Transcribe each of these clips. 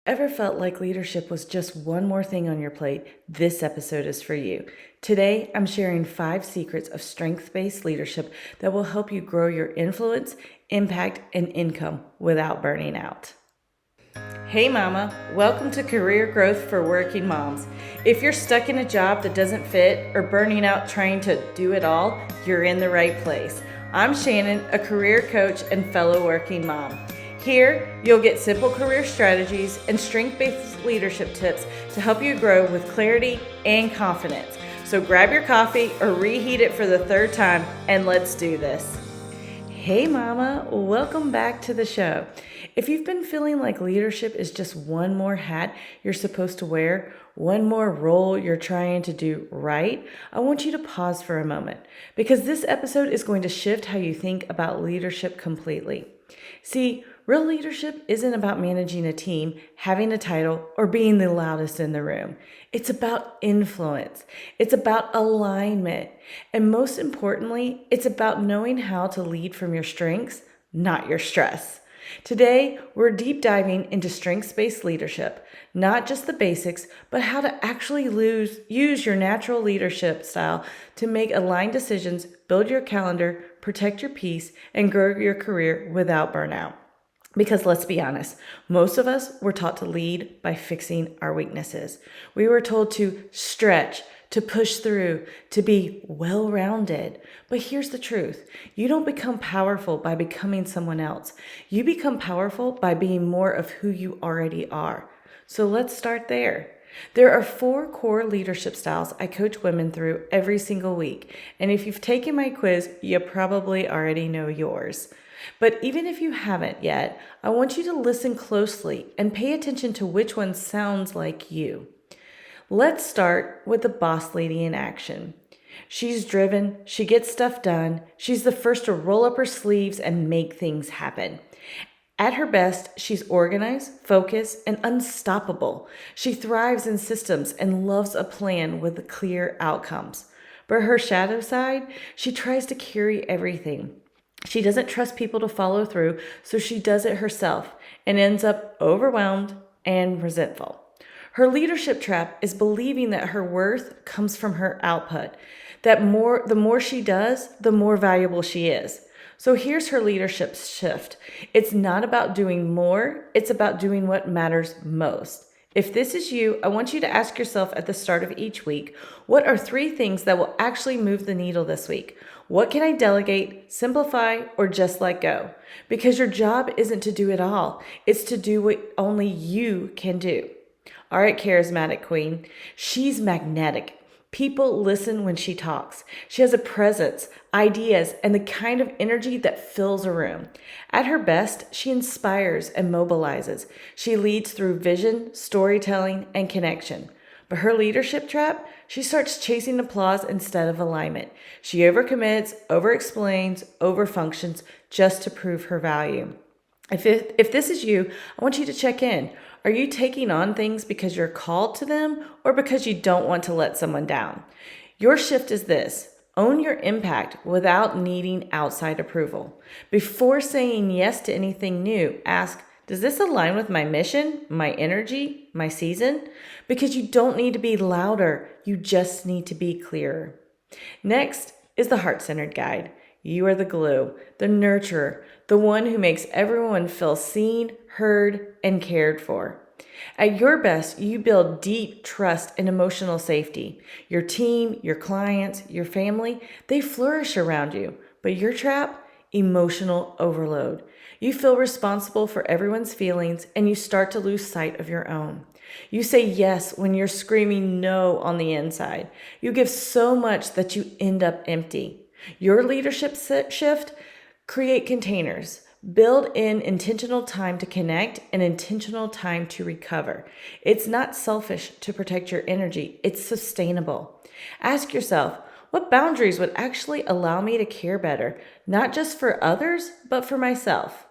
Ever felt like leadership was just one more thing on your plate? This episode is for you. Today, I'm sharing 5 secrets of strength-based leadership that will help you grow your influence, impact, and income without burning out. Hey mama, welcome to Career Growth for Working Moms. If you're stuck in a job that doesn't fit or burning out trying to do it all, you're in the right place. I'm Shannon, a career coach and fellow working mom. Here, you'll get simple career strategies and strength-based leadership tips to help you grow with clarity and confidence. So grab your coffee or reheat it for the 3rd time and let's do this. Hey mama, welcome back to the show. If you've been feeling like leadership is just one more hat you're supposed to wear, one more role you're trying to do right, I want you to pause for a moment because this episode is going to shift how you think about leadership completely. See, real leadership isn't about managing a team, having a title, or being the loudest in the room. It's about influence. It's about alignment. And most importantly, it's about knowing how to lead from your strengths, not your stress. Today, we're deep diving into strengths-based leadership, not just the basics, but how to actually use your natural leadership style to make aligned decisions, build your calendar, protect your peace, and grow your career without burnout. Because let's be honest, most of us were taught to lead by fixing our weaknesses. We were told to stretch, to push through, to be well-rounded. But here's the truth. You don't become powerful by becoming someone else. You become powerful by being more of who you already are. So let's start there. There are 4 core leadership styles I coach women through every single week. And if you've taken my quiz, you probably already know yours. But even if you haven't yet, I want you to listen closely and pay attention to which one sounds like you. Let's start with the boss lady in action. She's driven, she gets stuff done, she's the first to roll up her sleeves and make things happen. At her best, she's organized, focused, and unstoppable. She thrives in systems and loves a plan with clear outcomes. But her shadow side, she tries to carry everything. She doesn't trust people to follow through, so she does it herself and ends up overwhelmed and resentful. Her leadership trap is believing that her worth comes from her output, that the more she does, the more valuable she is. So here's her leadership shift. It's not about doing more, it's about doing what matters most. If this is you, I want you to ask yourself at the start of each week, what are 3 things that will actually move the needle this week? What can I delegate, simplify, or just let go? Because your job isn't to do it all. It's to do what only you can do. All right, Charismatic Queen. She's magnetic. People listen when she talks. She has a presence, ideas, and the kind of energy that fills a room. At her best, she inspires and mobilizes. She leads through vision, storytelling, and connection. But her leadership trap, she starts chasing applause instead of alignment. She overcommits, overexplains, overfunctions just to prove her value. If this is you, I want you to check in. Are you taking on things because you're called to them or because you don't want to let someone down? Your shift is this. Own your impact without needing outside approval. Before saying yes to anything new, ask, does this align with my mission, my energy, my season? Because you don't need to be louder. You just need to be clearer. Next is the heart-centered guide. You are the glue, the nurturer, the one who makes everyone feel seen, heard, and cared for. At your best, you build deep trust and emotional safety. Your team, your clients, your family, they flourish around you. But your trap? Emotional overload. You feel responsible for everyone's feelings and you start to lose sight of your own. You say yes when you're screaming no on the inside. You give so much that you end up empty. Your leadership shift, create containers. Build in intentional time to connect and intentional time to recover. It's not selfish to protect your energy. It's sustainable. Ask yourself, what boundaries would actually allow me to care better, not just for others, but for myself?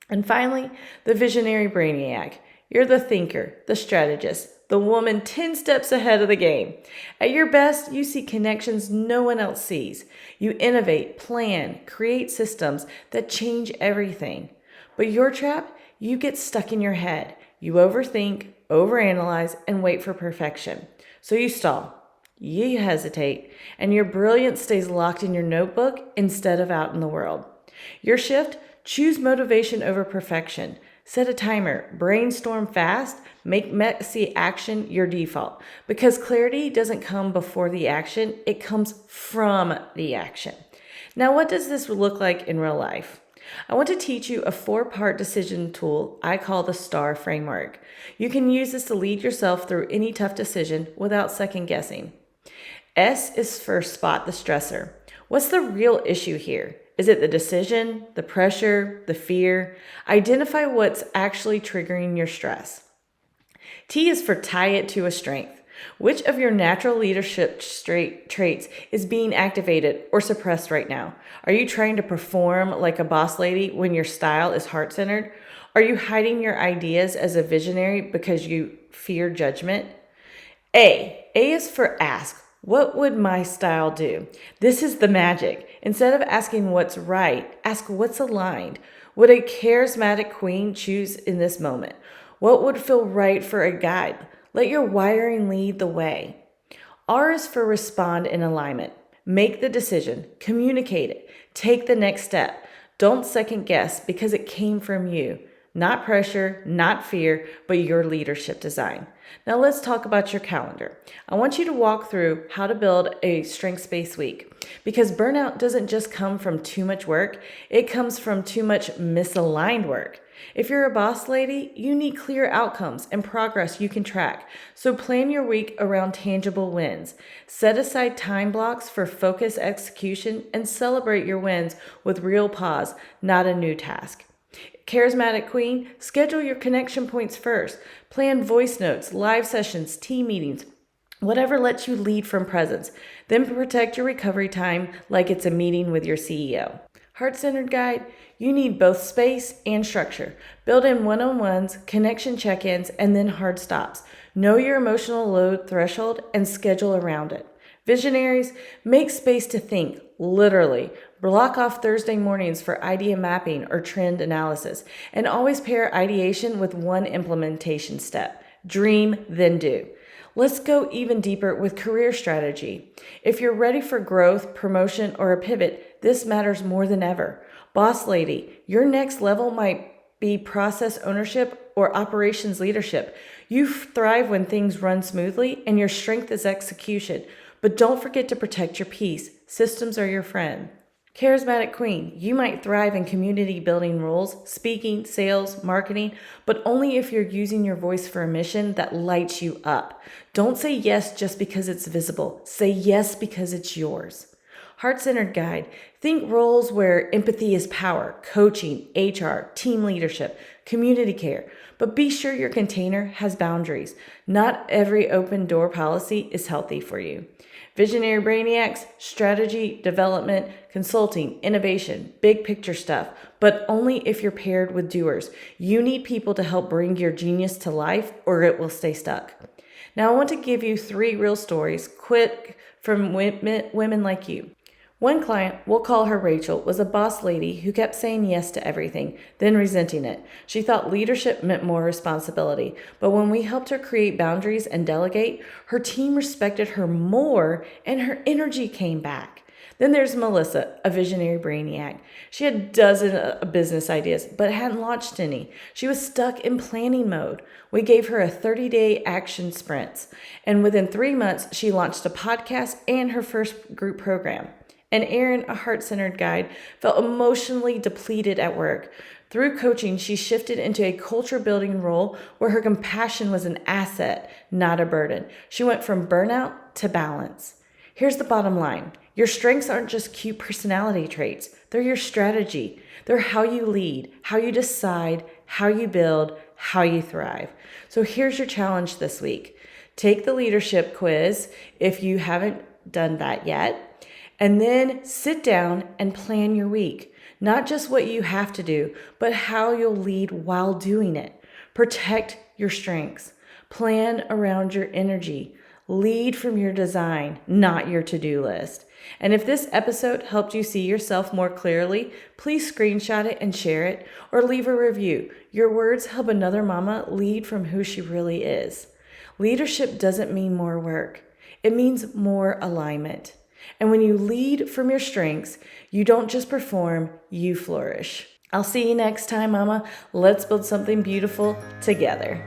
And finally, the visionary Brainiac. You're the thinker, the strategist, the woman 10 steps ahead of the game. At your best, you see connections no one else sees. You innovate, plan, create systems that change everything. But your trap, you get stuck in your head. You overthink, overanalyze, and wait for perfection. So you stall. You hesitate, and your brilliance stays locked in your notebook instead of out in the world. Your shift: choose motivation over perfection. Set a timer, brainstorm fast, make messy action your default. Because clarity doesn't come before the action, it comes from the action. Now, what does this look like in real life? I want to teach you a 4-part decision tool I call the STAR framework. You can use this to lead yourself through any tough decision without second guessing. S is for spot the stressor. What's the real issue here? Is it the decision, the pressure, the fear? Identify what's actually triggering your stress. T is for tie it to a strength. Which of your natural leadership traits is being activated or suppressed right now? Are you trying to perform like a boss lady when your style is heart-centered? Are you hiding your ideas as a visionary because you fear judgment? A is for ask. What would my style do? This is the magic. Instead of asking what's right, ask what's aligned. Would a charismatic queen choose in this moment? What would feel right for a guide? Let your wiring lead the way. R is for respond in alignment. Make the decision, communicate it, take the next step. Don't second guess because it came from you. Not pressure, not fear, but your leadership design. Now let's talk about your calendar. I want you to walk through how to build a strengths-based week, because burnout doesn't just come from too much work, it comes from too much misaligned work. If you're a boss lady, you need clear outcomes and progress you can track. So plan your week around tangible wins. Set aside time blocks for focused execution and celebrate your wins with real pause, not a new task. Charismatic Queen, schedule your connection points first. Plan voice notes, live sessions, team meetings, whatever lets you lead from presence. Then protect your recovery time like it's a meeting with your CEO. Heart-centered guide, you need both space and structure. Build in one-on-ones, connection check-ins, and then hard stops. Know your emotional load threshold and schedule around it. Visionaries, make space to think, literally. Block off Thursday mornings for idea mapping or trend analysis, and always pair ideation with one implementation step. Dream, then do. Let's go even deeper with career strategy. If you're ready for growth, promotion, or a pivot, this matters more than ever. Boss lady, your next level might be process ownership or operations leadership. You thrive when things run smoothly and your strength is execution. But don't forget to protect your peace. Systems are your friend. Charismatic Queen, you might thrive in community building roles, speaking, sales, marketing, but only if you're using your voice for a mission that lights you up. Don't say yes just because it's visible. Say yes because it's yours. Heart-centered guide, think roles where empathy is power, coaching, HR, team leadership, community care, but be sure your container has boundaries. Not every open door policy is healthy for you. Visionary Brainiacs, strategy, development, consulting, innovation, big picture stuff, but only if you're paired with doers. You need people to help bring your genius to life or it will stay stuck. Now I want to give you 3 real stories, quick, from women like you. One client, we'll call her Rachel, was a boss lady who kept saying yes to everything, then resenting it. She thought leadership meant more responsibility, but when we helped her create boundaries and delegate, her team respected her more and her energy came back. Then there's Melissa, a visionary brainiac. She had dozens of business ideas, but hadn't launched any. She was stuck in planning mode. We gave her a 30-day action sprints, and within 3 months, she launched a podcast and her first group program. And Erin, a heart-centered guide, felt emotionally depleted at work. Through coaching, she shifted into a culture-building role where her compassion was an asset, not a burden. She went from burnout to balance. Here's the bottom line. Your strengths aren't just cute personality traits. They're your strategy. They're how you lead, how you decide, how you build, how you thrive. So here's your challenge this week. Take the leadership quiz if you haven't done that yet. And then sit down and plan your week. Not just what you have to do, but how you'll lead while doing it. Protect your strengths. Plan around your energy. Lead from your design, not your to-do list. And if this episode helped you see yourself more clearly, please screenshot it and share it, or leave a review. Your words help another mama lead from who she really is. Leadership doesn't mean more work. It means more alignment. And when you lead from your strengths, you don't just perform, you flourish. I'll see you next time, mama. Let's build something beautiful together.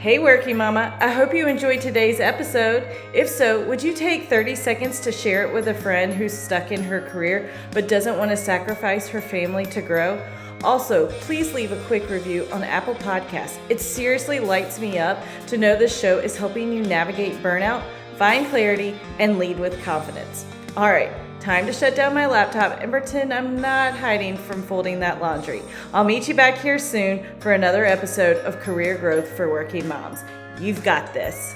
Hey Working Mama, I hope you enjoyed today's episode. If so, would you take 30 seconds to share it with a friend who's stuck in her career but doesn't want to sacrifice her family to grow? Also, please leave a quick review on Apple Podcasts. It seriously lights me up to know this show is helping you navigate burnout, find clarity, and lead with confidence. All right, time to shut down my laptop and pretend I'm not hiding from folding that laundry. I'll meet you back here soon for another episode of Career Growth for Working Moms. You've got this.